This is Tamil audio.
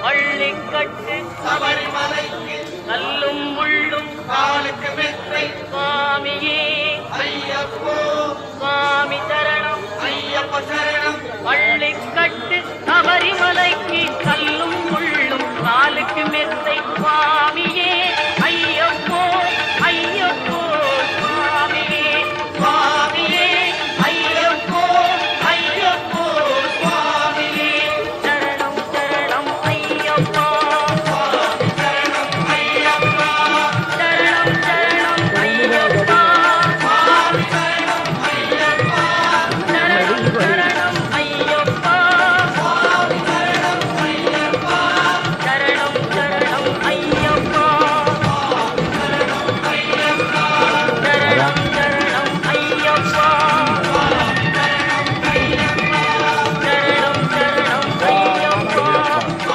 பள்ளிக்கட்டு சபரிமலைக்கு கல்லும் முள்ளும் காலுக்கு மெத்தை சுவாமியே ஐயப்போ சுவாமி சரணம் ஐயப்ப சரணம் பள்ளிக்கட்டு சபரிமலைக்கு கல்லும் முள்ளும் காலுக்கு மெத்தை சுவாமியே ஐயப்போ ஐயப்போ சுவாமியே சுவாமியே ஐயப்போ ஐயப்போ சுவாமியே சரணம் சரணம் ஐயப்பா